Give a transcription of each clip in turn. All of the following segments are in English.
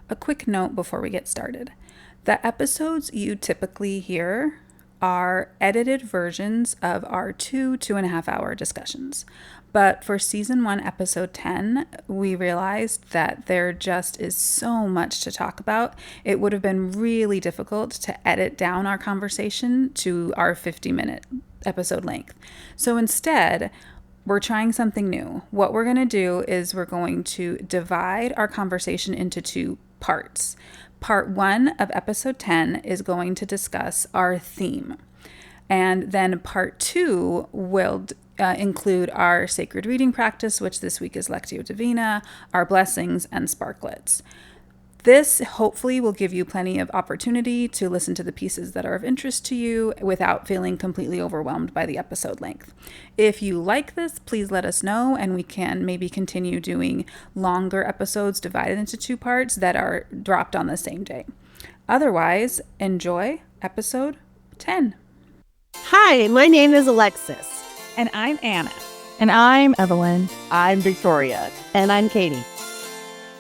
A quick note before we get started. The episodes you typically hear are edited versions of our 2.5 hour discussions. But for season 1, episode 10, we realized that there just is so much to talk about. It would have been really difficult to edit down our conversation to our 50-minute episode length. So instead, we're trying something new. What we're going to do is we're going to divide our conversation into two parts. Part 1 of episode 10 is going to discuss our theme. And then part 2 will include our sacred reading practice, which this week is Lectio Divina, our blessings, and sparklets. This hopefully will give you plenty of opportunity to listen to the pieces that are of interest to you without feeling completely overwhelmed by the episode length. If you like this, please let us know, and we can maybe continue doing longer episodes divided into two parts that are dropped on the same day. Otherwise, enjoy episode 10. Hi, my name is Alexis. And I'm Anna. And I'm Evelyn. I'm Victoria. And I'm Katie.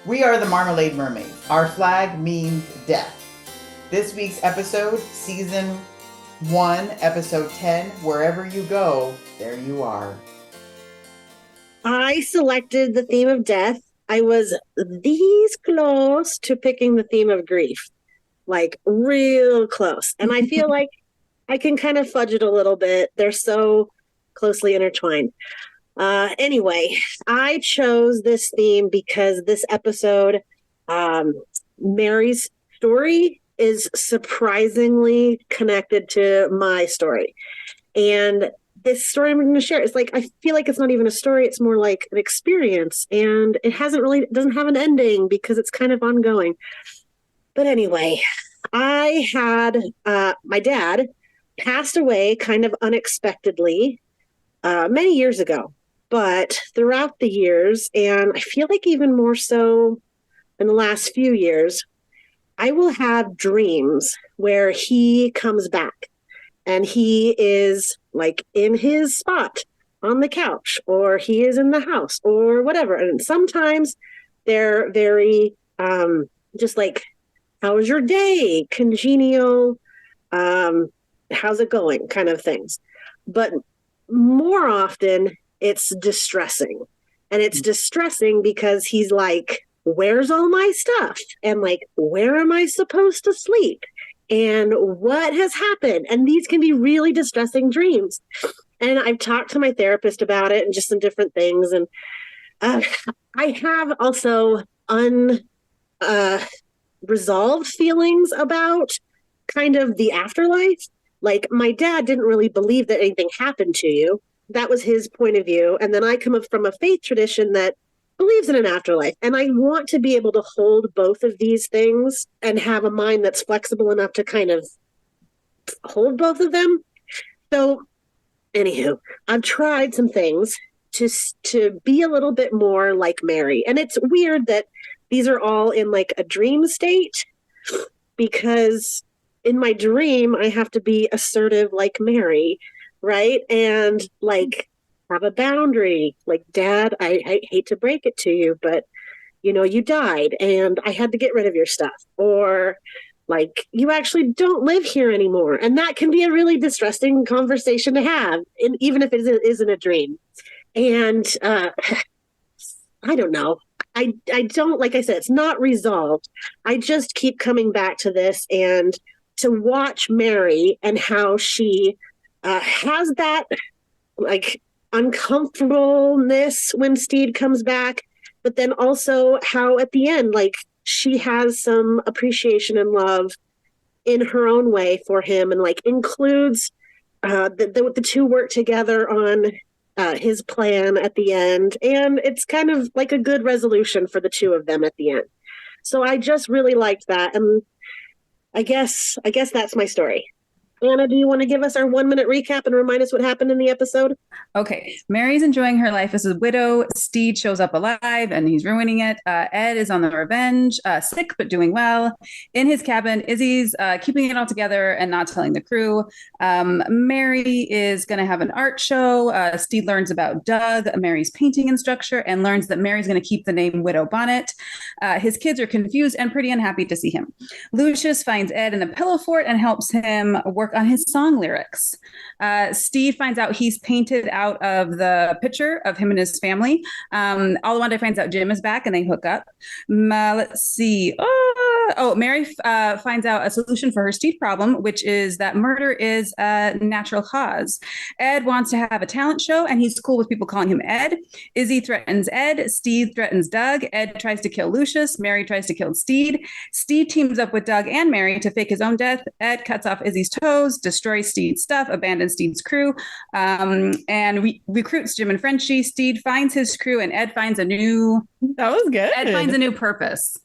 We are the Marmalade Mermaids. Our flag means death. This week's episode, season 1, episode 10, wherever you go, there you are. I selected the theme of death. I was this close to picking the theme of grief, like real close. And I feel like I can kind of fudge it a little bit. They're so closely intertwined. Anyway, I chose this theme because this episode, Mary's story is surprisingly connected to my story. And this story I'm going to share is like, I feel like it's not even a story. It's more like an experience. And it doesn't have an ending because it's kind of ongoing. But anyway, I had, my dad passed away kind of unexpectedly many years ago. But throughout the years, and I feel like even more so in the last few years, I will have dreams where he comes back and he is like in his spot on the couch, or he is in the house or whatever. And sometimes they're very just like, how was your day? Congenial, how's it going kind of things. But more often, it's distressing. And it's distressing because he's like, where's all my stuff? And like, where am I supposed to sleep? And what has happened? And these can be really distressing dreams. And I've talked to my therapist about it and just some different things. And I have also unresolved feelings about kind of the afterlife. Like, my dad didn't really believe that anything happened to you. That was his point of view. And then I come from a faith tradition that believes in an afterlife. And I want to be able to hold both of these things and have a mind that's flexible enough to kind of hold both of them. So anywho, I've tried some things to be a little bit more like Mary. And it's weird that these are all in like a dream state, because in my dream, I have to be assertive like Mary, right? And like have a boundary. Like, Dad, I hate to break it to you, but you know, you died and I had to get rid of your stuff. Or like, you actually don't live here anymore. And that can be a really distressing conversation to have, even if it isn't a dream. And I don't know. I don't, like I said, it's not resolved. I just keep coming back to this, and to watch Mary and how she has that like uncomfortableness when Steed comes back, but then also how at the end, like, she has some appreciation and love in her own way for him, and like includes the two work together on his plan at the end. And it's kind of like a good resolution for the two of them at the end. So I just really liked that. And I guess that's my story. Anna, do you want to give us our 1 minute recap and remind us what happened in the episode? Okay, Mary's enjoying her life as a widow. Steed shows up alive and he's ruining it. Ed is on the revenge, sick but doing well. In his cabin, Izzy's keeping it all together and not telling the crew. Mary is going to have an art show. Steed learns about Doug, Mary's painting instructor, and learns that Mary's going to keep the name Widow Bonnet. His kids are confused and pretty unhappy to see him. Lucius finds Ed in the pillow fort and helps him work on his song lyrics. Steve finds out he's painted out of the picture of him and his family. Olawande finds out Jim is back and they hook up. Let's see. Mary finds out a solution for her Steve problem, which is that murder is a natural cause. Ed wants to have a talent show and he's cool with people calling him Ed. Izzy threatens Ed. Steve threatens Doug. Ed tries to kill Lucius. Mary tries to kill Steed. Steed teams up with Doug and Mary to fake his own death. Ed cuts off Izzy's toes, destroys Steed's stuff, abandons Steed's crew, and recruits Jim and Frenchie. Steed finds his crew, and Ed finds a new. That was good. Ed finds a new purpose.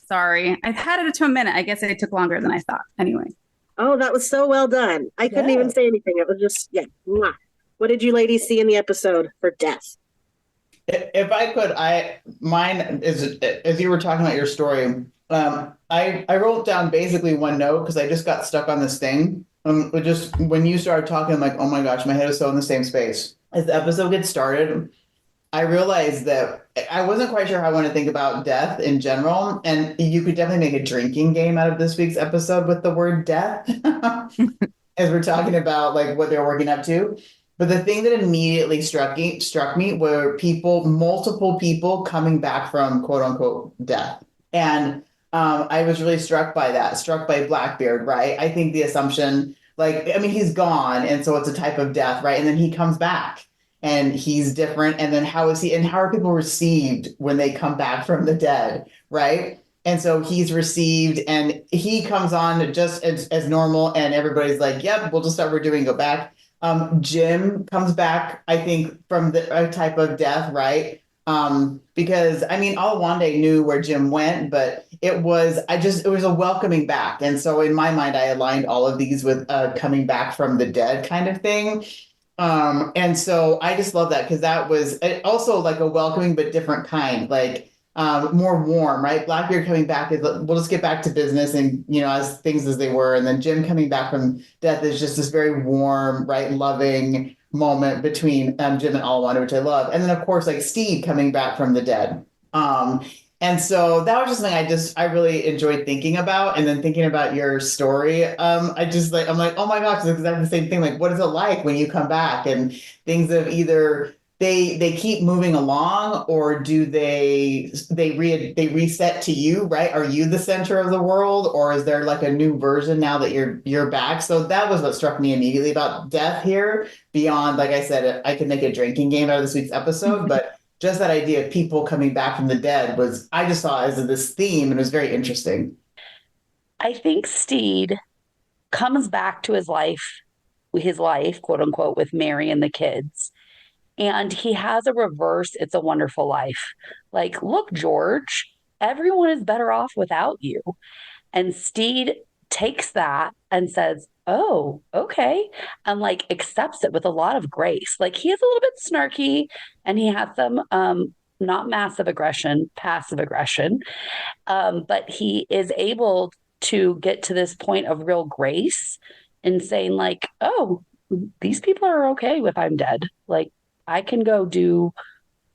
Sorry, I've had it to a minute. I guess it took longer than I thought. Anyway. Oh, that was so well done. I couldn't even say anything. It was just, yeah. Mwah. What did you ladies see in the episode for death? If I could, mine is, as you were talking about your story, I wrote down basically one note because I just got stuck on this thing. Just when you started talking, I'm like, oh my gosh, my head is so in the same space. As the episode gets started, I realized that I wasn't quite sure how I want to think about death in general. And you could definitely make a drinking game out of this week's episode with the word death, as we're talking about like what they're working up to. But the thing that immediately struck me were multiple people coming back from quote unquote death. And I was really struck by Blackbeard, right? I think the assumption, he's gone. And so it's a type of death, right? And then he comes back and he's different. And then how are people received when they come back from the dead, right? And so he's received and he comes on just as normal. And everybody's like, yep, we'll just start what we're doing, go back. Jim comes back, I think, from a type of death, right? Because Olawande knew where Jim went, but it was a welcoming back. And so in my mind, I aligned all of these with coming back from the dead kind of thing. And so I just love that because that was also like a welcoming but different kind, more warm, right? Blackbeard coming back is we'll just get back to business and, as things as they were. And then Jim coming back from death is just this very warm, right, loving moment between Jim and Olawande, which I love. And then, of course, like Steve coming back from the dead. And so that was just something I really enjoyed thinking about. And then thinking about your story, I'm like, oh my gosh, this is the same thing. Like, what is it like when you come back? And things of either they keep moving along, or do they reset to you, right? Are you the center of the world, or is there like a new version now that you're back? So that was what struck me immediately about death here. Beyond, like I said, I could make a drinking game out of this week's episode, but just that idea of people coming back from the dead I just saw as this theme, and it was very interesting. I think Steed comes back to his life, quote unquote, with Mary and the kids. And he has a reverse, it's a wonderful life. Like, look, George, everyone is better off without you. And Steed takes that and says, oh, okay. And accepts it with a lot of grace. He is a little bit snarky and he has some, not massive aggression, passive aggression. But he is able to get to this point of real grace in saying oh, these people are okay if I'm dead. I can go do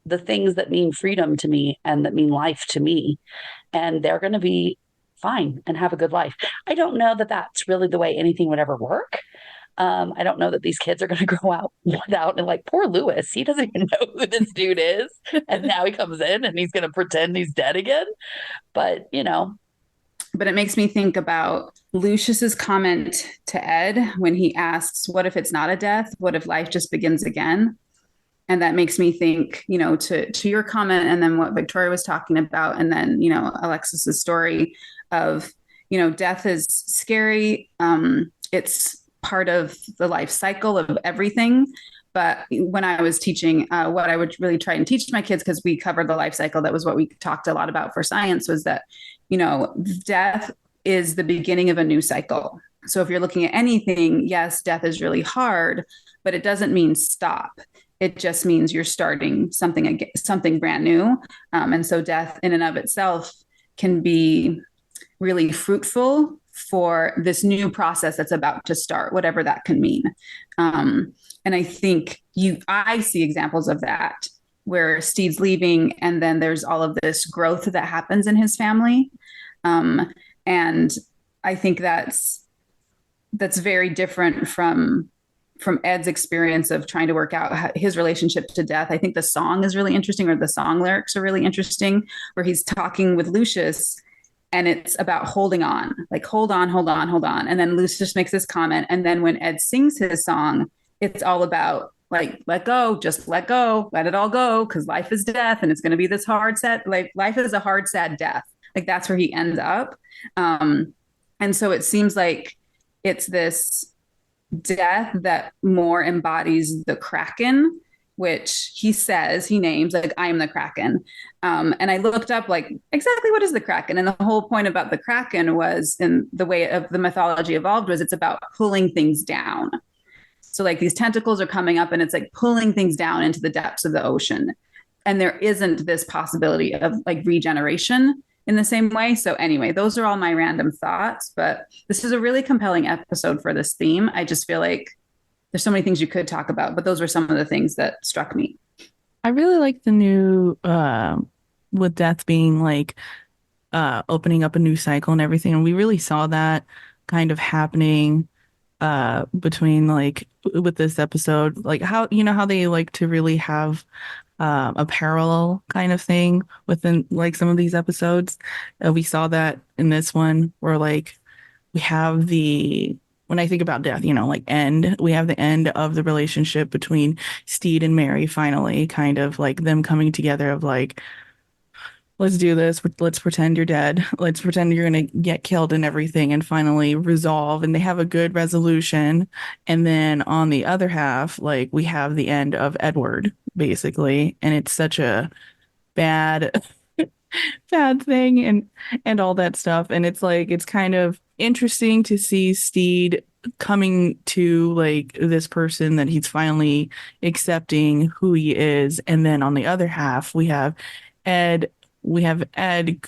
the things that mean freedom to me and that mean life to me. And they're going to be fine and have a good life. I don't know that that's really the way anything would ever work. I don't know that these kids are going to grow out without, and poor Lewis, he doesn't even know who this dude is. And now he comes in and he's going to pretend he's dead again. But, But it makes me think about Lucius's comment to Ed when he asks, what if it's not a death? What if life just begins again? And that makes me think, to your comment, and then what Victoria was talking about, and then, Alexis's story of, death is scary. It's part of the life cycle of everything. But when I was teaching, what I would really try and teach my kids, because we covered the life cycle, that was what we talked a lot about for science, was that, death is the beginning of a new cycle. So if you're looking at anything, yes, death is really hard, but it doesn't mean stop. It just means you're starting something brand new. And so death in and of itself can be really fruitful for this new process that's about to start, whatever that can mean. And I think I see examples of that where Steve's leaving, and then there's all of this growth that happens in his family. And I think that's very different from Ed's experience of trying to work out his relationship to death. I think the song is really interesting, or the song lyrics are really interesting, where he's talking with Lucius and it's about holding on, like hold on, hold on, hold on. And then Lucius makes this comment. And then when Ed sings his song, it's all about like, let go, just let go, let it all go, because life is death and it's going to be this hard, sad, like life is a hard, sad death. Like that's where he ends up. And so it seems like it's this death that more embodies the Kraken, which he names like, I am the Kraken. And I looked up like exactly what is the Kraken. And the whole point about the Kraken was, in the way of the mythology evolved, was it's about pulling things down. So like these tentacles are coming up and it's like pulling things down into the depths of the ocean. And there isn't this possibility of like regeneration in the same way. So anyway, those are all my random thoughts, but this is a really compelling episode for this theme. I just feel like there's so many things you could talk about, but those were some of the things that struck me. I really like the new with death being like opening up a new cycle and everything. And we really saw that kind of happening between like with this episode, like how how they like to really have a parallel kind of thing within like some of these episodes. We saw that in this one where like we have when I think about death, like we have the end of the relationship between Steed and Mary, finally, kind of like them coming together of like, let's do this. Let's pretend you're dead. Let's pretend you're going to get killed and everything, and finally resolve. And they have a good resolution. And then on the other half, like we have the end of Edward, basically. And it's such a bad, bad thing and all that stuff. And it's like, it's kind of interesting to see Steed coming to like this person that he's finally accepting who he is. And then on the other half, Ed we have Ed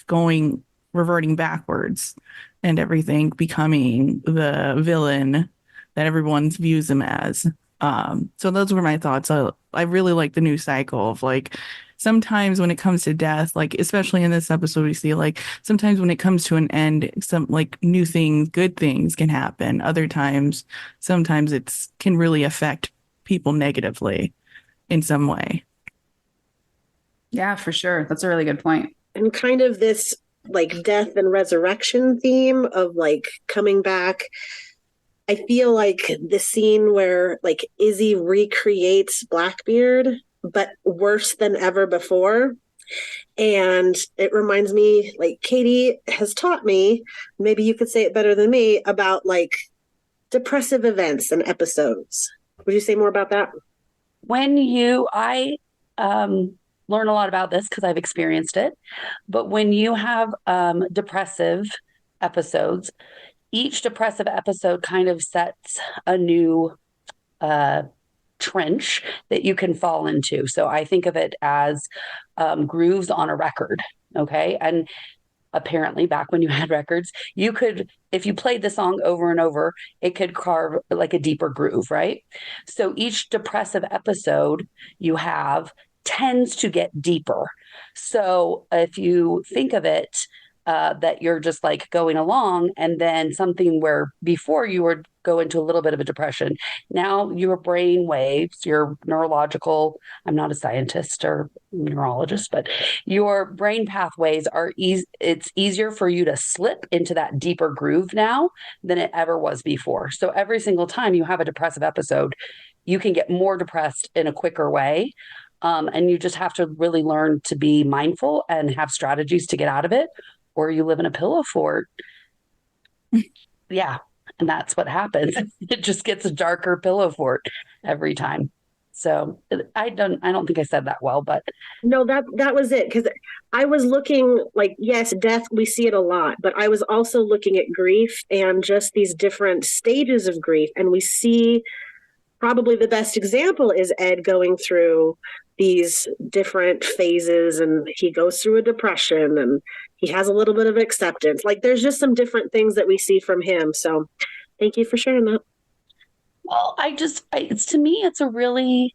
reverting backwards and everything, becoming the villain that everyone views him as. So those were my thoughts. I really like the new cycle of like, sometimes when it comes to death, like especially in this episode, we see like sometimes when it comes to an end, some like new things, good things can happen. Other times, sometimes can really affect people negatively in some way. Yeah, for sure. That's a really good point. And kind of this like death and resurrection theme of like coming back. I feel like the scene where like Izzy recreates Blackbeard, but worse than ever before. And it reminds me, like Katie has taught me, maybe you could say it better than me, about like depressive events and episodes. Would you say more about that? I learn a lot about this because I've experienced it. But when you have depressive episodes, each depressive episode kind of sets a new trench that you can fall into. So I think of it as grooves on a record. Okay. And apparently back when you had records, you could, if you played the song over and over, it could carve like a deeper groove, right? So each depressive episode you have tends to get deeper. So if you think of it, that you're just like going along, and then something where before you would go into a little bit of a depression, now your brain waves, your neurological, I'm not a scientist or neurologist, but your brain pathways it's easier for you to slip into that deeper groove now than it ever was before. So every single time you have a depressive episode, you can get more depressed in a quicker way. And you just have to really learn to be mindful and have strategies to get out of it, or you live in a pillow fort. Yeah. And that's what happens. It just gets a darker pillow fort every time. So I don't think I said that well, but No, that was it. Because I was looking like, yes, death, we see it a lot, but I was also looking at grief and just these different stages of grief. And we see probably the best example is Ed going through these different phases, and he goes through a depression and he has a little bit of acceptance. Like there's just some different things that we see from him. So thank you for sharing that. well, it's to me, it's a really,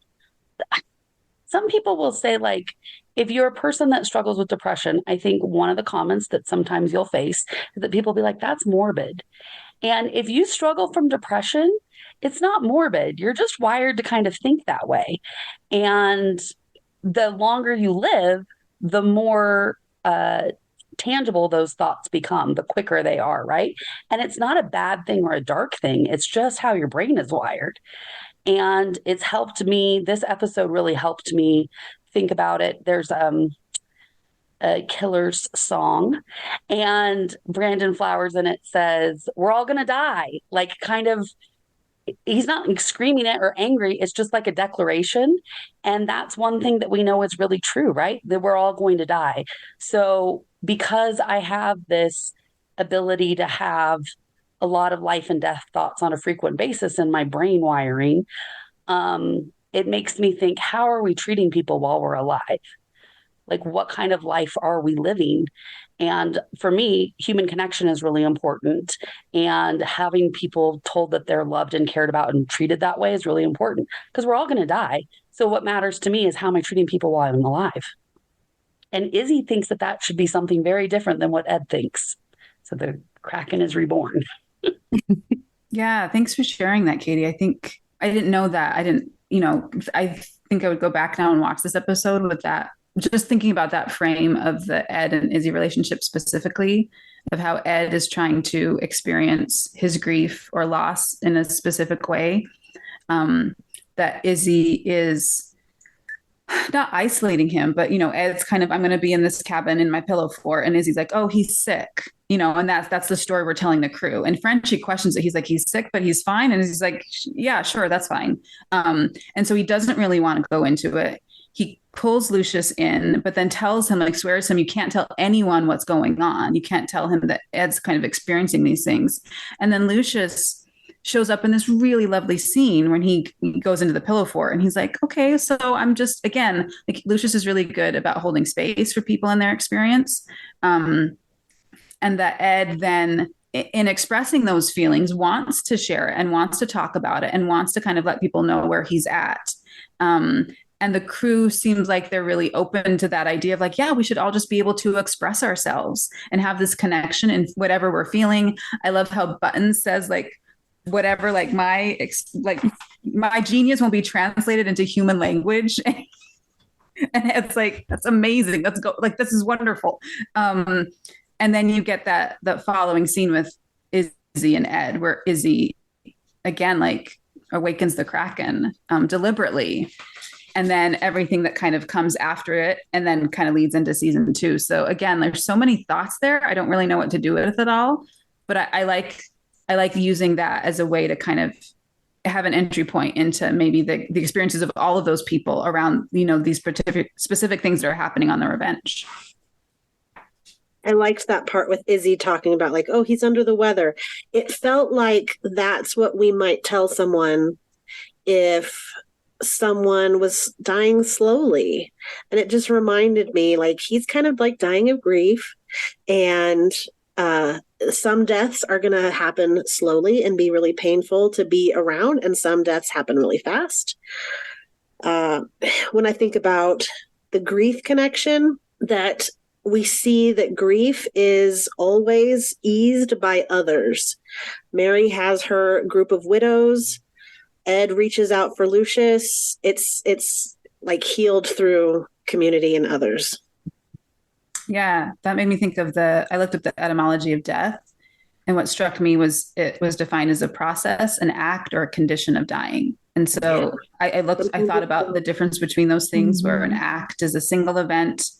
some people will say, like, if you're a person that struggles with depression, I think one of the comments that sometimes you'll face is that people be like, that's morbid. And if you struggle from depression, it's not morbid. You're just wired to kind of think that way. And the longer you live, the more tangible those thoughts become, the quicker they are, right? And it's not a bad thing or a dark thing. It's just how your brain is wired. And it's helped me. This episode really helped me think about it. There's a Killer's song, and Brandon Flowers in it says, "We're all gonna die." Like, kind of, he's not screaming it or angry. It's just like a declaration. And that's one thing that we know is really true, right? That we're all going to die. So, because I have this ability to have a lot of life and death thoughts on a frequent basis in my brain wiring, it makes me think, how are we treating people while we're alive? Like, what kind of life are we living? And for me, human connection is really important. And having people told that they're loved and cared about and treated that way is really important, because we're all going to die. So what matters to me is, how am I treating people while I'm alive? And Izzy thinks that that should be something very different than what Ed thinks. So the Kraken is reborn. Yeah, thanks for sharing that, Katie. I think I didn't know that. I didn't, I think I would go back now and watch this episode with that, just thinking about that frame of the Ed and Izzy relationship specifically, of how Ed is trying to experience his grief or loss in a specific way. That Izzy is not isolating him, but Ed's kind of, I'm going to be in this cabin in my pillow fort, and Izzy's like, oh, he's sick, and that's the story we're telling the crew. And Frenchie questions it. He's like, he's sick, but he's fine, and he's like, yeah, sure, that's fine. And so he doesn't really want to go into it. He pulls Lucius in, but then tells him, like, swears him, you can't tell anyone what's going on. You can't tell him that Ed's kind of experiencing these things. And then Lucius shows up in this really lovely scene when he goes into the pillow fort, and he's like, okay, so I'm just, again, like, Lucius is really good about holding space for people in their experience. And that Ed then, in expressing those feelings, wants to share it and wants to talk about it and wants to kind of let people know where he's at. And the crew seems like they're really open to that idea of, like, yeah, we should all just be able to express ourselves and have this connection in whatever we're feeling. I love how Buttons says, like, whatever, like, my genius won't be translated into human language. And it's like, that's amazing. Let's go. Like, this is wonderful. And then you get the following scene with Izzy and Ed, where Izzy, again, like, awakens the Kraken deliberately. And then everything that kind of comes after it, and then kind of leads into season 2. So again, there's so many thoughts there. I don't really know what to do with it all, but I like using that as a way to kind of have an entry point into maybe the experiences of all of those people around, these specific things that are happening on the Revenge. I liked that part with Izzy talking about, like, oh, he's under the weather. It felt like that's what we might tell someone if someone was dying slowly. And it just reminded me, like, he's kind of like dying of grief, and some deaths are going to happen slowly and be really painful to be around, and some deaths happen really fast. When I think about the grief connection, that we see that grief is always eased by others. Mary has her group of widows. Ed reaches out for Lucius. It's like healed through community and others. Yeah, that made me think of I looked up the etymology of death, and what struck me was it was defined as a process, an act, or a condition of dying. And so I thought about the difference between those things, where an act is a single event,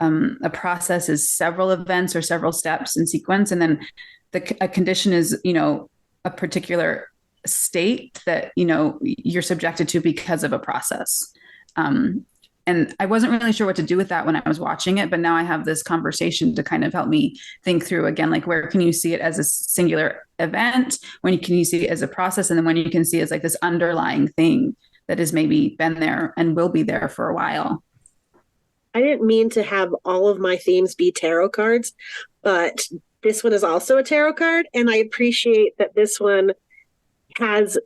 a process is several events or several steps in sequence, and then a condition is, a particular state that, you're subjected to because of a process. And I wasn't really sure what to do with that when I was watching it, but now I have this conversation to kind of help me think through again, like where can you see it as a singular event? When can you see it as a process? And then when you can see it as like this underlying thing that has maybe been there and will be there for a while. I didn't mean to have all of my themes be tarot cards, but this one is also a tarot card. And I appreciate that this one has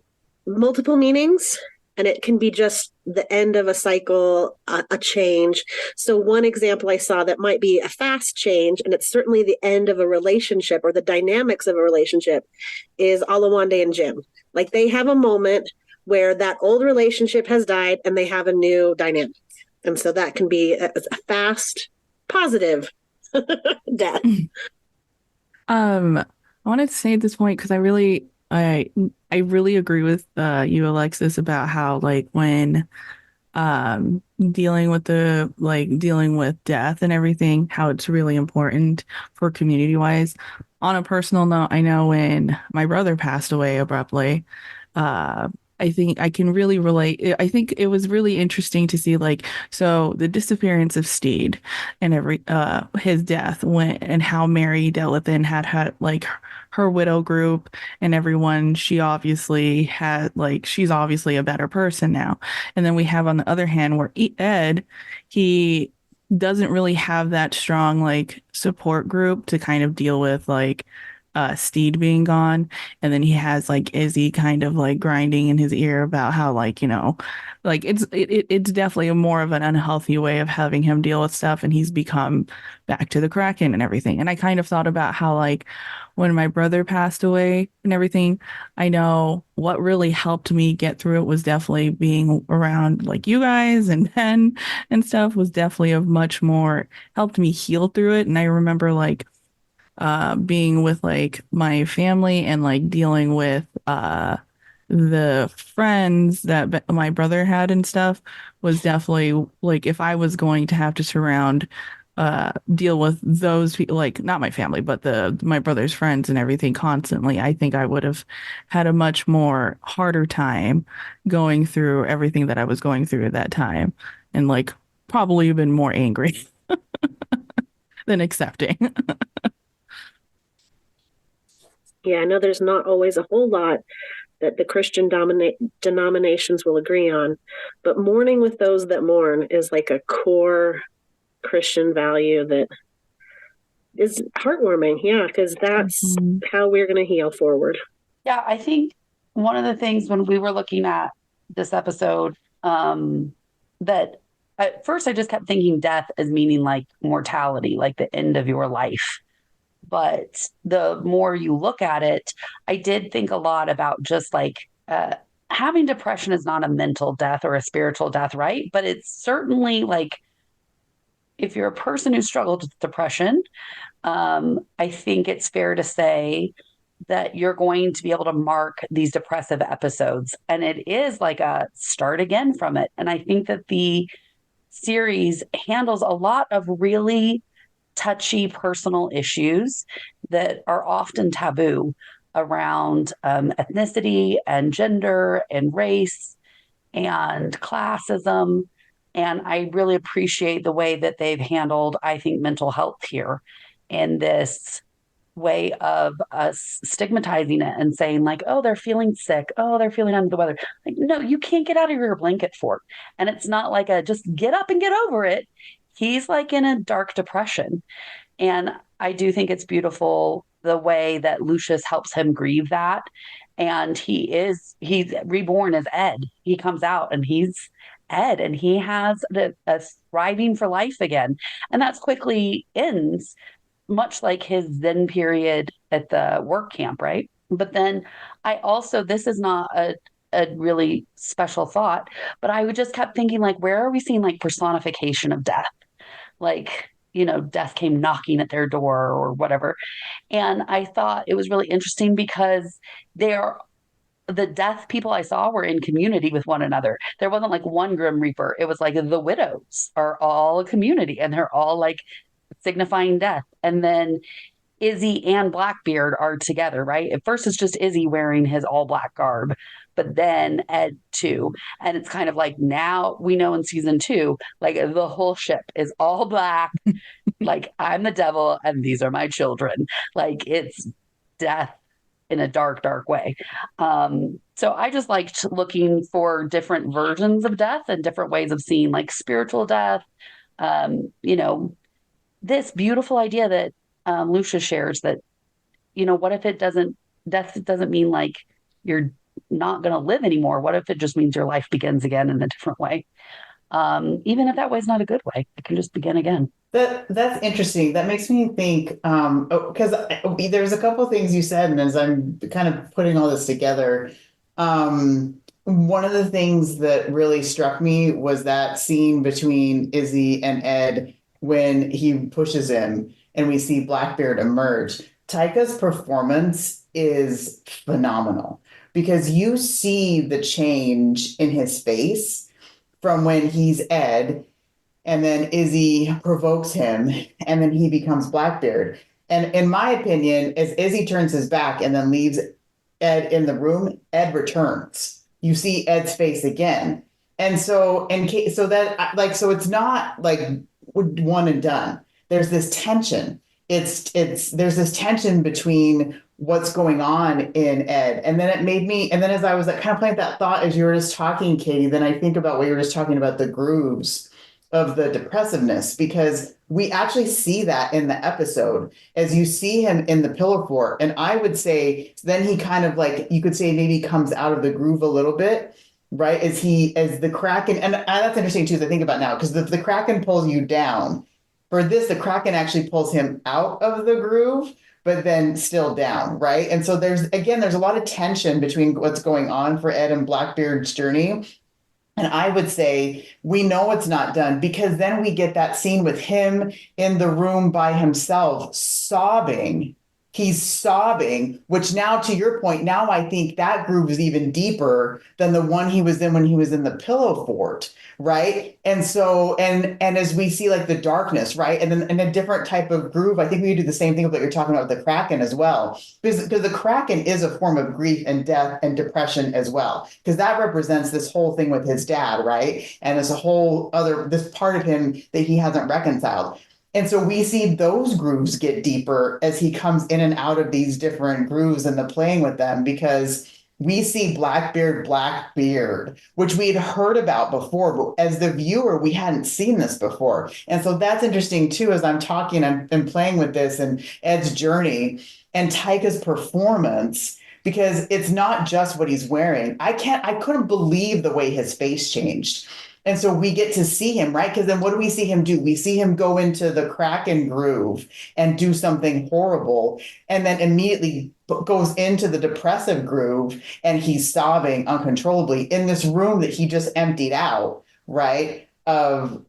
multiple meanings, and it can be just the end of a cycle, a change. So one example I saw that might be a fast change, and it's certainly the end of a relationship or the dynamics of a relationship, is Alawande and Jim. Like they have a moment where that old relationship has died and they have a new dynamic. And so that can be a fast, positive death. I wanted to say at this point, because I really agree with you, Alexis, about how like when dealing with death and everything, how it's really important for community wise. On a personal note, I know when my brother passed away abruptly, uh I think I can really relate. I think it was really interesting to see so the disappearance of Steed and his death and how Mary dealt with it and had like her widow group and everyone. She's obviously a better person now. And then we have on the other hand where Ed, he doesn't really have that strong support group to kind of deal with Steed being gone. And then he has Izzy kind of grinding in his ear about how it's definitely a more of an unhealthy way of having him deal with stuff, and he's become back to the Kraken and everything. And I kind of thought about how when my brother passed away and everything, I know what really helped me get through it was definitely being around you guys and Ben and stuff was definitely helped me heal through it. And I remember being with my family and dealing with the friends that my brother had and stuff was definitely if I was going to have to deal with those people, not my family but my brother's friends and everything constantly, I think I would have had a much more harder time going through everything that I was going through at that time, and probably been more angry than accepting. Yeah, I know there's not always a whole lot that the Christian denominations will agree on, but mourning with those that mourn is like a core Christian value that is heartwarming. Yeah, because that's how we're going to heal forward. Yeah, I think one of the things when we were looking at this episode, that at first I just kept thinking death as meaning mortality, like the end of your life. But the more you look at it, I did think a lot about just having depression is not a mental death or a spiritual death, right? But it's certainly if you're a person who struggled with depression, I think it's fair to say that you're going to be able to mark these depressive episodes. And it is like a start again from it. And I think that the series handles a lot of really touchy personal issues that are often taboo around ethnicity and gender and race and classism. And I really appreciate the way that they've handled, I think, mental health here in this way of us stigmatizing it and saying oh, they're feeling sick. Oh, they're feeling under the weather. No, you can't get out of your blanket for it. And it's not just get up and get over it. He's in a dark depression. And I do think it's beautiful the way that Lucius helps him grieve that. And he's reborn as Ed. He comes out and he's Ed, and he has a thriving for life again. And that's quickly ends, much like his Zen period at the work camp, right? But then this is not a really special thought, but I just kept thinking, where are we seeing personification of death? Death came knocking at their door or whatever. And I thought it was really interesting because the death people I saw were in community with one another. There wasn't one Grim Reaper. It was the widows are all a community and they're all signifying death. And then Izzy and Blackbeard are together, right? At first, it's just Izzy wearing his all black garb, but then Ed too. And it's kind of like now we know in season 2, like the whole ship is all black. Like I'm the devil and these are my children. Like it's death in a dark, dark way. So I just liked looking for different versions of death and different ways of seeing like spiritual death. You know, this beautiful idea that Lucia shares that, you know, what if death doesn't mean like you're not going to live anymore? What if it just means your life begins again in a different way? Even if that way is not a good way, it can just begin again. That's interesting. That makes me think, because there's a couple of things you said, and as I'm kind of putting all this together, one of the things that really struck me was that scene between Izzy and Ed when he pushes him and we see Blackbeard emerge. Taika's performance is phenomenal because you see the change in his face from when he's Ed and then Izzy provokes him and then he becomes Blackbeard. And in my opinion, as Izzy turns his back and then leaves Ed in the room, Ed returns. You see Ed's face again. And so it's not like one and done. There's this tension. There's this tension between what's going on in Ed. And then as I was like kind of playing that thought as you were just talking, Katie, then I think about what you were just talking about, the grooves of the depressiveness, because we actually see that in the episode as you see him in the pillow fort. And I would say then he kind of like, you could say maybe comes out of the groove a little bit, right? As the Kraken, and that's interesting too, as I think about now, because the Kraken pulls you down. For this, the Kraken actually pulls him out of the groove, but then still down, right? And so there's a lot of tension between what's going on for Ed and Blackbeard's journey. And I would say we know it's not done because then we get that scene with him in the room by himself, sobbing. He's sobbing, which now, to your point, now I think that groove is even deeper than the one he was in when he was in the pillow fort, right? And so, and as we see like the darkness, right? And then in a different type of groove, I think we do the same thing with what you're talking about with the Kraken as well. Because the Kraken is a form of grief and death and depression as well. Because that represents this whole thing with his dad, right? And there's this part of him that he hasn't reconciled. And so we see those grooves get deeper as he comes in and out of these different grooves and the playing with them, because we see Blackbeard, which we had heard about before, but as the viewer, we hadn't seen this before. And so that's interesting too, as I'm talking, I've been playing with this and Ed's journey and Taika's performance, because it's not just what he's wearing. I couldn't believe the way his face changed. And so we get to see him, right? Because then what do we see him do? We see him go into the Kraken groove and do something horrible, and then immediately goes into the depressive groove and he's sobbing uncontrollably in this room that he just emptied out, right? To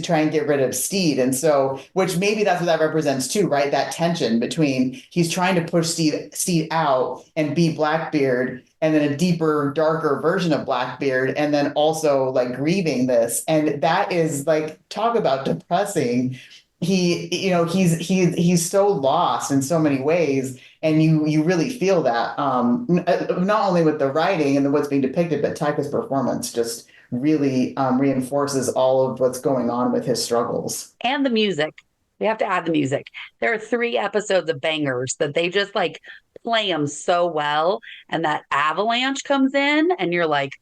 try and get rid of Steed. And so, which maybe that's what that represents too, right? That tension between he's trying to push Steed out and be Blackbeard, and then a deeper, darker version of Blackbeard, and then also like grieving this. And that is like, talk about depressing. He's so lost in so many ways, and you really feel that not only with the writing and what's being depicted, but Taika's performance just really reinforces all of what's going on with his struggles. And the music. We have to add the music. There are 3 episodes of bangers that they just like play them so well. And that avalanche comes in and you're like,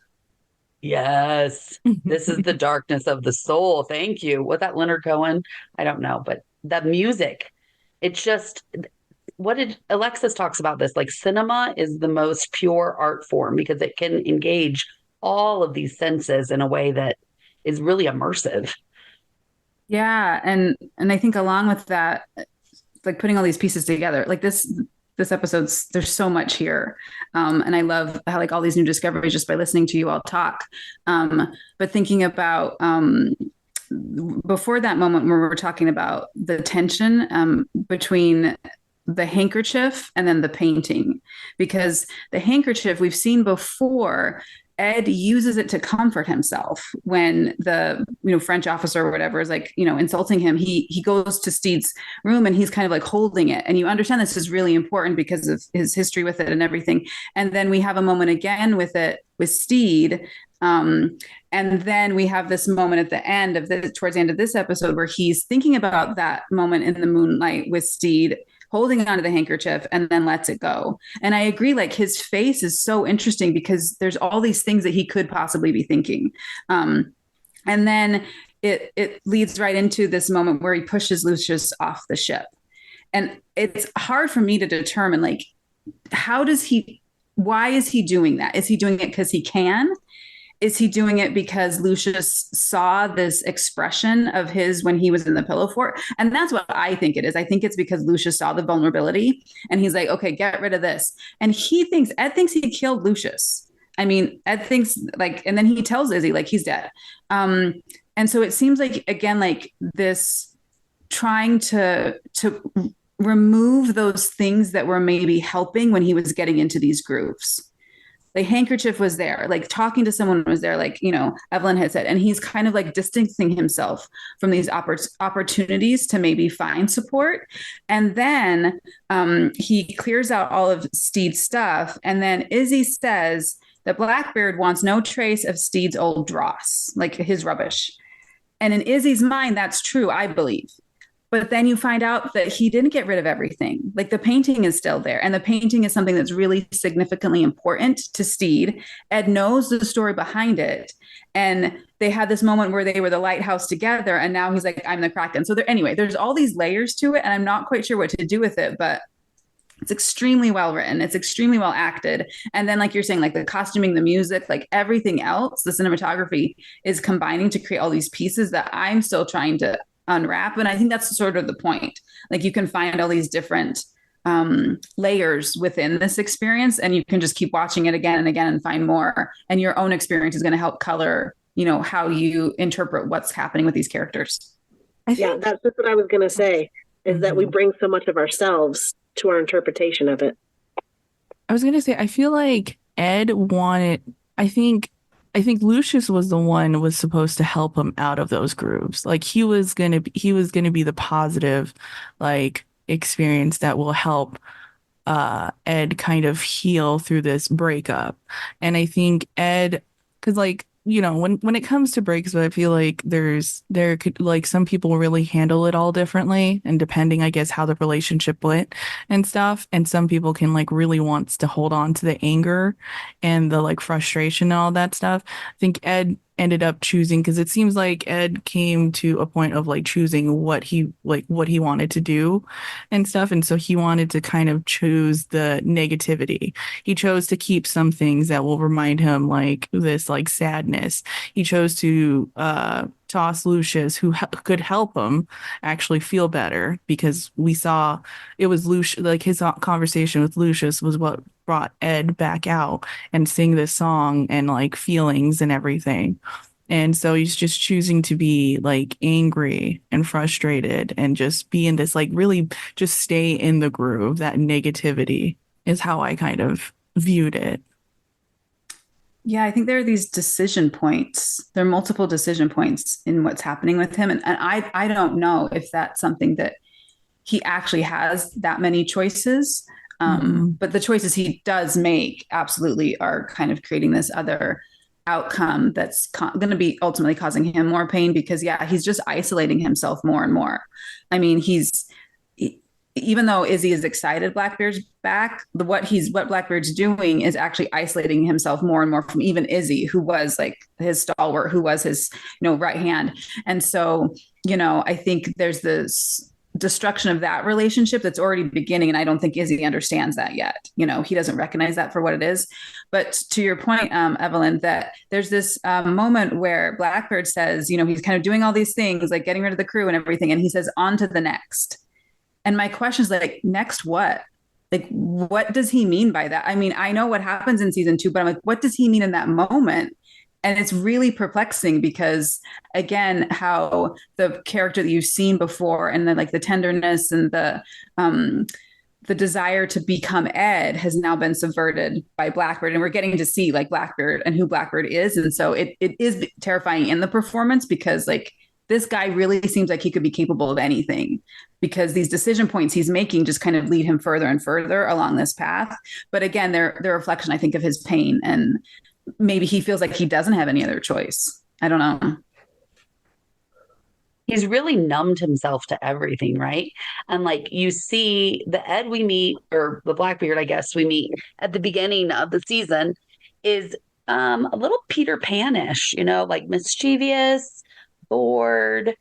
yes, this is the darkness of the soul. Thank you. Was that Leonard Cohen? I don't know. But the music, it's just, Alexis talks about this, like cinema is the most pure art form because it can engage all of these senses in a way that is really immersive. Yeah, and I think along with that, like putting all these pieces together, like this episode's, there's so much here, and I love how like all these new discoveries just by listening to you all talk. But thinking about before that moment where we're talking about the tension between the handkerchief and then the painting, because the handkerchief we've seen before Ed uses it to comfort himself when the French officer or whatever is like insulting him. He goes to Steed's room and he's kind of like holding it, and you understand this is really important because of his history with it and everything. And then we have a moment again with it with Steed. And then we have this moment at the end of towards the end of this episode where he's thinking about that moment in the moonlight with Steed holding onto the handkerchief and then lets it go. And I agree, like his face is so interesting because there's all these things that he could possibly be thinking. And then it leads right into this moment where he pushes Lucius off the ship. And it's hard for me to determine, like, why is he doing that? Is he doing it because he can? Is he doing it because Lucius saw this expression of his when he was in the pillow fort? And that's what I think it is. I think it's because Lucius saw the vulnerability and he's like, okay, get rid of this. And Ed thinks he killed Lucius. I mean, Ed thinks and then he tells Izzy like he's dead. And so it seems like, again, like this trying to remove those things that were maybe helping when he was getting into these grooves. The handkerchief was there, like talking to someone was there, like, Evelyn had said, and he's kind of like distancing himself from these opportunities to maybe find support. And then he clears out all of Steed's stuff. And then Izzy says that Blackbeard wants no trace of Steed's old dross, like his rubbish. And in Izzy's mind, that's true, I believe. But then you find out that he didn't get rid of everything. Like the painting is still there. And the painting is something that's really significantly important to Steed. Ed knows the story behind it. And they had this moment where they were the lighthouse together. And now he's like, I'm the Kraken. So there's all these layers to it. And I'm not quite sure what to do with it. But it's extremely well written. It's extremely well acted. And then, like you're saying, like the costuming, the music, like everything else, the cinematography is combining to create all these pieces that I'm still trying to unwrap. And I think that's sort of the point. Like you can find all these different layers within this experience, and you can just keep watching it again and again and find more. And your own experience is going to help color, how you interpret what's happening with these characters. Yeah, that's just what I was going to say, is that we bring so much of ourselves to our interpretation of it. I was going to say, I feel like Ed wanted, I think Lucius was the one was supposed to help him out of those grooves. Like he was gonna be the positive, like experience that will help Ed kind of heal through this breakup. And I think Ed, because like when it comes to breaks, I feel like there could like some people really handle it all differently, and depending, I guess, how the relationship went and stuff. And some people can like really wants to hold on to the anger and the like frustration and all that stuff. I think Ed ended up choosing, because it seems like Ed came to a point of like choosing what he wanted to do and stuff. And so he wanted to kind of choose the negativity. He chose to keep some things that will remind him like this like sadness. He chose to toss Lucius, who could help him actually feel better, because we saw it was Lucius, like his conversation with Lucius was what brought Ed back out and sing this song and like feelings and everything. And so he's just choosing to be like angry and frustrated and just be in this like really just stay in the groove. That negativity is how I kind of viewed it. Yeah, I think there are these decision points. There are multiple decision points in what's happening with him. And I don't know if that's something that he actually has that many choices. But the choices he does make absolutely are kind of creating this other outcome that's going to be ultimately causing him more pain, because he's just isolating himself more and more. I mean, even though Izzy is excited Blackbeard's back, what Blackbeard's doing is actually isolating himself more and more from even Izzy, who was like his stalwart, who was his right hand. And so I think there's this destruction of that relationship that's already beginning, and I don't think Izzy understands that yet. He doesn't recognize that for what it is. But to your point, Evelyn, that there's this moment where Blackbeard says, he's kind of doing all these things like getting rid of the crew and everything, and he says on to the next. And my question is like, next what? Like, what does he mean by that? I mean, I know what happens in season 2, but I'm like, what does he mean in that moment? And it's really perplexing because, again, how the character that you've seen before and the tenderness and the desire to become Ed has now been subverted by Blackbird, and we're getting to see like Blackbird and who Blackbird is. And so it is terrifying in the performance, because like this guy really seems like he could be capable of anything, because these decision points he's making just kind of lead him further and further along this path. But again, they're a reflection, I think, of his pain, and maybe he feels like he doesn't have any other choice. I don't know. He's really numbed himself to everything, right? And like you see the Ed we meet, or the Blackbeard, I guess, we meet at the beginning of the season is a little Peter Panish, like mischievous, bored,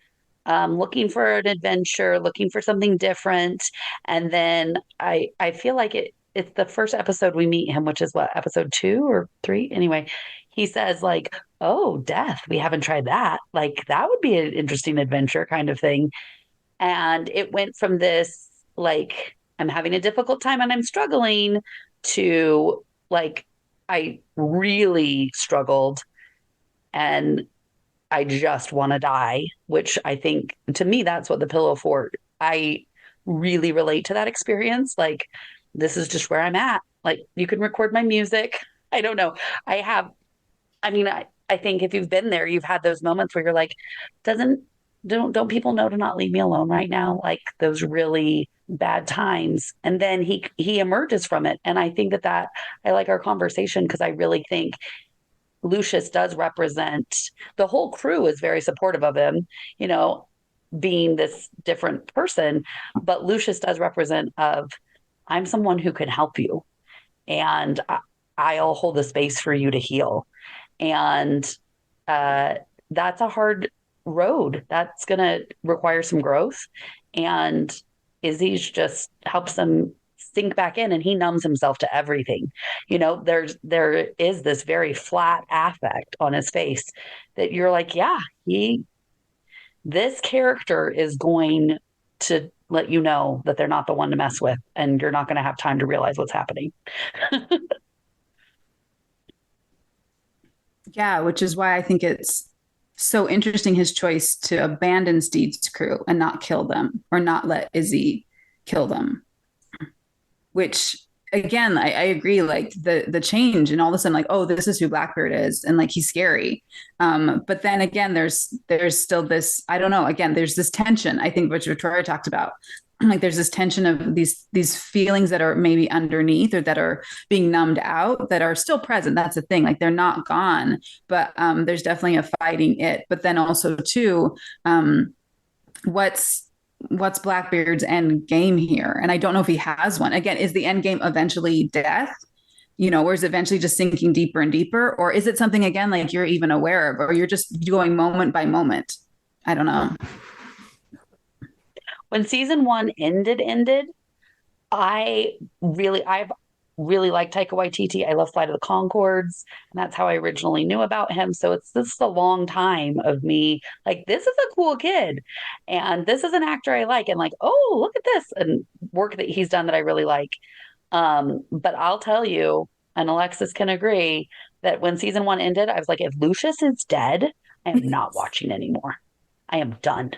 looking for an adventure, looking for something different. And then I feel like it's the first episode we meet him, which is what, episode 2 or 3? Anyway, he says like, oh, death, we haven't tried that. Like that would be an interesting adventure kind of thing. And it went from this, like, I'm having a difficult time and I'm struggling, to like, I really struggled and I just want to die, which I think to me, that's what the pillow fort. I really relate to that experience. Like, this is just where I'm at. Like, you can record my music. I don't know. I think if you've been there, you've had those moments where you're like, don't people know to not leave me alone right now? Like those really bad times. And then he emerges from it. And I think that I like our conversation, because I really think Lucius does represent, the whole crew is very supportive of him, being this different person, but Lucius does represent of, I'm someone who can help you, and I'll hold the space for you to heal. And that's a hard road. That's going to require some growth. And Izzy's just helps them sink back in, and he numbs himself to everything. There is this very flat affect on his face that you're like, yeah, this character is going to let you know that they're not the one to mess with, and you're not going to have time to realize what's happening. Yeah, which is why I think it's so interesting, his choice to abandon Steed's crew and not kill them, or not let Izzy kill them. Which again, I agree, like the change, and all of a sudden, like, oh, this is who Blackbeard is, and like he's scary. But then again, there's still this, I don't know, again, there's this tension, I think, which Victoria talked about. Like there's this tension of these feelings that are maybe underneath, or that are being numbed out, that are still present. That's the thing, like they're not gone, but there's definitely a fighting it. But then also too, what's Blackbeard's end game here? And I don't know if he has one. Again, is the end game eventually death? Or is it eventually just sinking deeper and deeper? Or is it something, again, like you're even aware of, or you're just going moment by moment? I don't know. When season 1 ended, I've really liked Taika Waititi. I love Flight of the Conchords, and that's how I originally knew about him. So this is a long time of me like, this is a cool kid, and this is an actor I like, and like, oh, look at this, and work that he's done that I really like. But I'll tell you, and Alexis can agree, that when season 1 ended, I was like, if Lucius is dead, I am not watching anymore. I am done.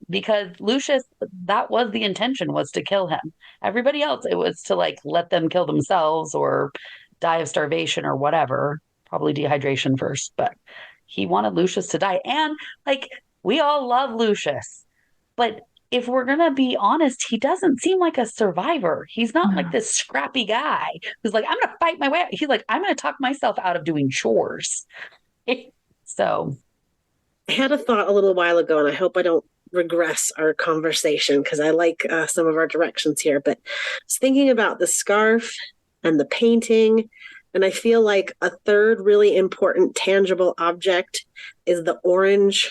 Because Lucius, that was the intention, was to kill him. Everybody else, it was to like let them kill themselves or die of starvation or whatever, probably dehydration first, but he wanted Lucius to die. And like, we all love Lucius, but if we're going to be honest, he doesn't seem like a survivor. He's not like this scrappy guy who's like, I'm going to fight my way out. He's like, I'm going to talk myself out of doing chores. So I had a thought a little while ago, and I hope I don't regress our conversation, because I like some of our directions here, but I was thinking about the scarf and the painting, and I feel like a third really important tangible object is the orange.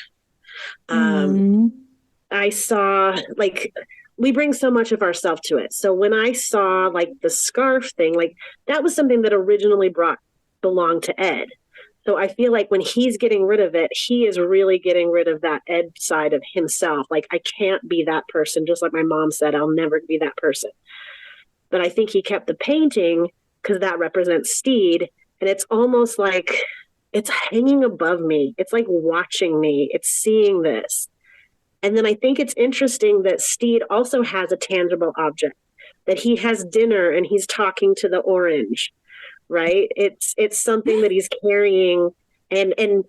I saw, like, we bring so much of ourselves to it. So when I saw like the scarf thing, like that was something that originally belonged to Ed. So I feel like when he's getting rid of it, he is really getting rid of that Ed side of himself. Like, I can't be that person. Just like my mom said, I'll never be that person. But I think he kept the painting because that represents Steed. And it's almost like it's hanging above me. It's like watching me. It's seeing this. And then I think it's interesting that Steed also has a tangible object, that he has dinner and he's talking to the orange, right? It's something that he's carrying, and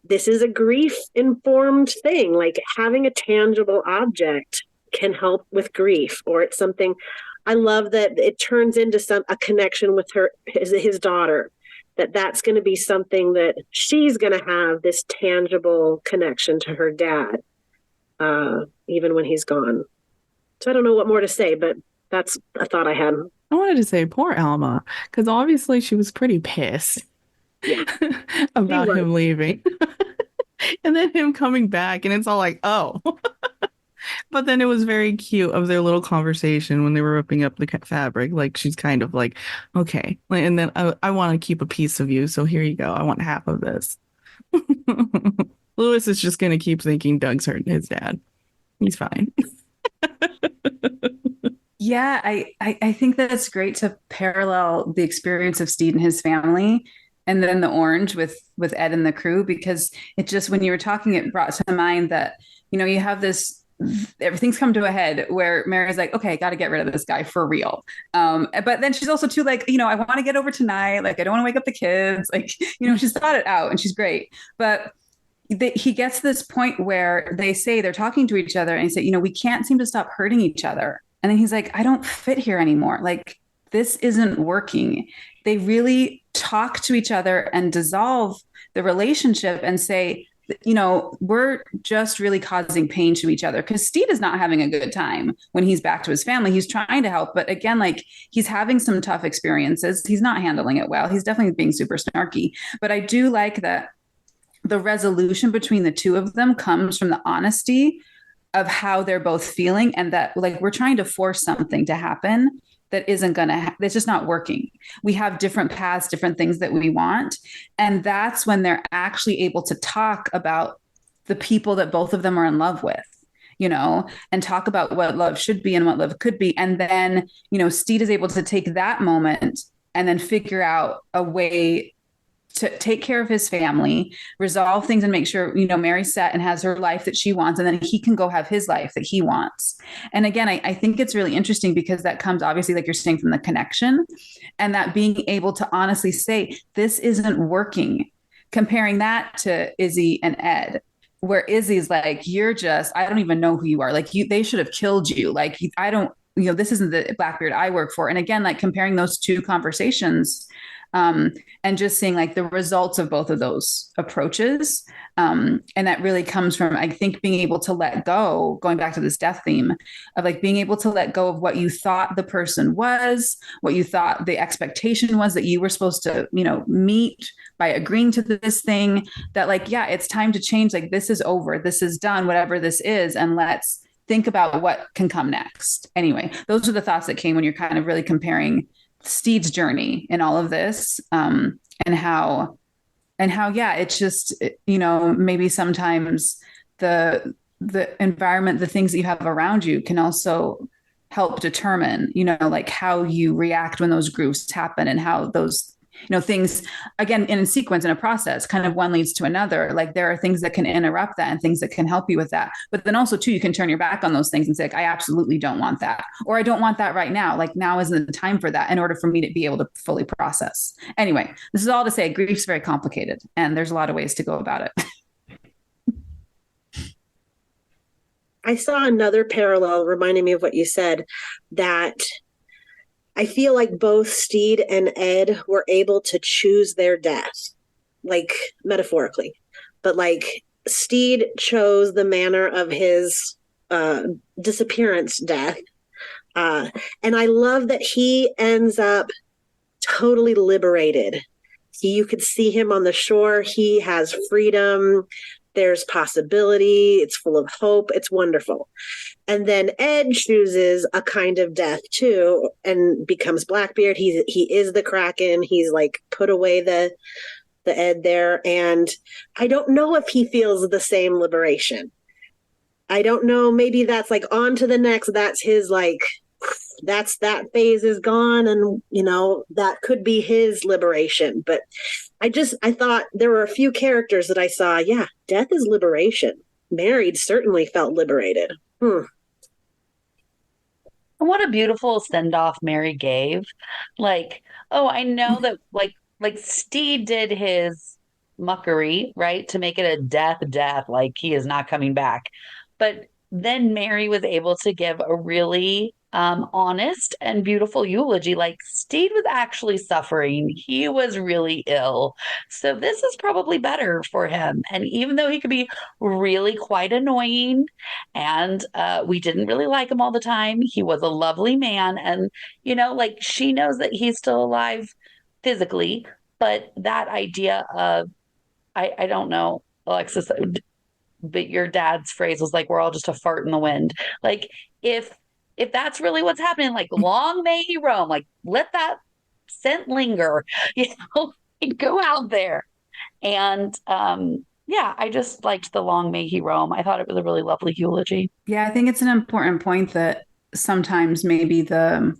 this is a grief informed thing. Like having a tangible object can help with grief, or it's something. I love that it turns into a connection with his daughter, that's going to be something that she's going to have this tangible connection to her dad, even when he's gone. So I don't know what more to say, but that's a thought I had. I wanted to say poor Alma, because obviously she was pretty pissed about him leaving. And then him coming back, and it's all like, oh. But then it was very cute of their little conversation when they were ripping up the fabric. Like, she's kind of like, okay. And then I want to keep a piece of you, so here you go. I want half of this. Lewis is just going to keep thinking Doug's hurting his dad. He's fine. Yeah, I think that it's great to parallel the experience of Steed and his family and then the orange with Ed and the crew, because it just, when you were talking, it brought to mind that, you know, you have this, everything's come to a head where Mary's like, okay, I got to get rid of this guy for real. But then she's also too like, you know, I want to get over tonight. Like, I don't want to wake up the kids. Like, you know, she's thought it out and she's great. But he gets to this point where they say they're talking to each other and he said, you know, we can't seem to stop hurting each other. And then he's like, I don't fit here anymore. Like, this isn't working. They really talk to each other and dissolve the relationship and say, you know, we're just really causing pain to each other, because Steve is not having a good time when he's back to his family. He's trying to help, but again, like, he's having some tough experiences. He's not handling it well. He's definitely being super snarky. But I do like that the resolution between the two of them comes from the honesty of how they're both feeling, and that, like, we're trying to force something to happen that isn't going to, it's just not working. We have different paths, different things that we want. And that's when they're actually able to talk about the people that both of them are in love with, you know, and talk about what love should be and what love could be. And then, you know, Steed is able to take that moment and then figure out a way to take care of his family, resolve things, and make sure, you know, Mary's set and has her life that she wants, and then he can go have his life that he wants. And again, I think it's really interesting because that comes, obviously, like you're saying, from the connection, and that being able to honestly say, this isn't working. Comparing that to Izzy and Ed, where Izzy's like, you're just, I don't even know who you are. Like, they should have killed you. Like, I don't, you know, this isn't the Blackbeard I work for. And again, like, comparing those two conversations, and just seeing like the results of both of those approaches. And that really comes from, I think, being able to let go, going back to this death theme of like being able to let go of what you thought the person was, what you thought the expectation was that you were supposed to, you know, meet by agreeing to this thing, that like, yeah, it's time to change. Like, this is over, this is done, whatever this is. And let's think about what can come next. Anyway, those are the thoughts that came when you're kind of really comparing Steed's journey in all of this, and how, yeah, it's just, you know, maybe sometimes the environment, the things that you have around you can also help determine, you know, like how you react when those grooves happen, and how those, you know, things, again, in a sequence, in a process, kind of one leads to another. Like, there are things that can interrupt that and things that can help you with that. But then also too, you can turn your back on those things and say, like, I absolutely don't want that, or I don't want that right now. Like, now isn't the time for that, in order for me to be able to fully process. Anyway, this is all to say grief's very complicated, and there's a lot of ways to go about it. I saw another parallel reminding me of what you said, that I feel like both Steed and Ed were able to choose their death, like metaphorically, but like Steed chose the manner of his disappearance death. And I love that he ends up totally liberated. You could see him on the shore. He has freedom. There's possibility. It's full of hope. It's wonderful. And then Ed chooses a kind of death too, and becomes Blackbeard. He is the Kraken. He's like put away the Ed there. And I don't know if he feels the same liberation. I don't know. Maybe that's like on to the next. That's his, like, that phase is gone. And, you know, that could be his liberation. But I thought there were a few characters that I saw. Yeah, death is liberation. married certainly felt liberated. And what a beautiful send-off Mary gave. Like, oh, I know that like Steve did his muckery, right? To make it a death, like he is not coming back. But then Mary was able to give a really honest and beautiful eulogy. Like Steve was actually suffering. He was really ill. So this is probably better for him. And even though he could be really quite annoying and we didn't really like him all the time, he was a lovely man. And, like she knows that he's still alive physically, but that idea of, I don't know, Alexis, but your dad's phrase was like, we're all just a fart in the wind. Like if that's really what's happening, like long may he roam, like let that scent linger, go out there. And yeah, I just liked the long may he roam. I thought it was a really lovely eulogy. Yeah, I think it's an important point that sometimes maybe the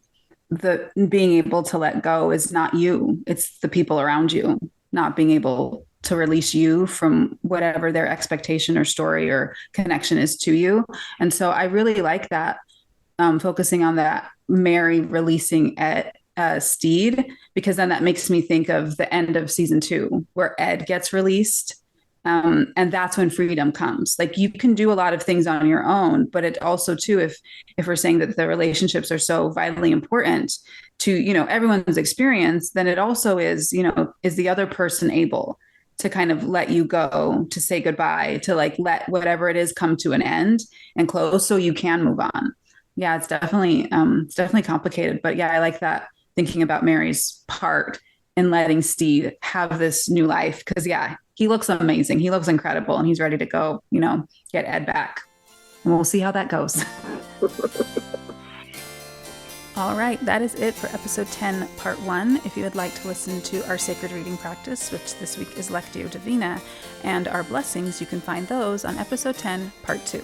being able to let go is not you, it's the people around you not being able to release you from whatever their expectation or story or connection is to you. And so I really like that, focusing on that Mary releasing Steed, because then that makes me think of the end of season 2 where Ed gets released. And that's when freedom comes. Like you can do a lot of things on your own, but it also too, if we're saying that the relationships are so vitally important to, everyone's experience, then it also is, is the other person able to kind of let you go, to say goodbye, to like let whatever it is come to an end and close so you can move on. Yeah, it's definitely complicated, but yeah, I like that, thinking about Mary's part in letting Steve have this new life. Cause yeah, he looks amazing. He looks incredible and he's ready to go, get Ed back. And we'll see how that goes. All right, that is it for episode 10, part 1. If you would like to listen to our sacred reading practice, which this week is Lectio Divina, and our blessings, you can find those on episode 10, part 2.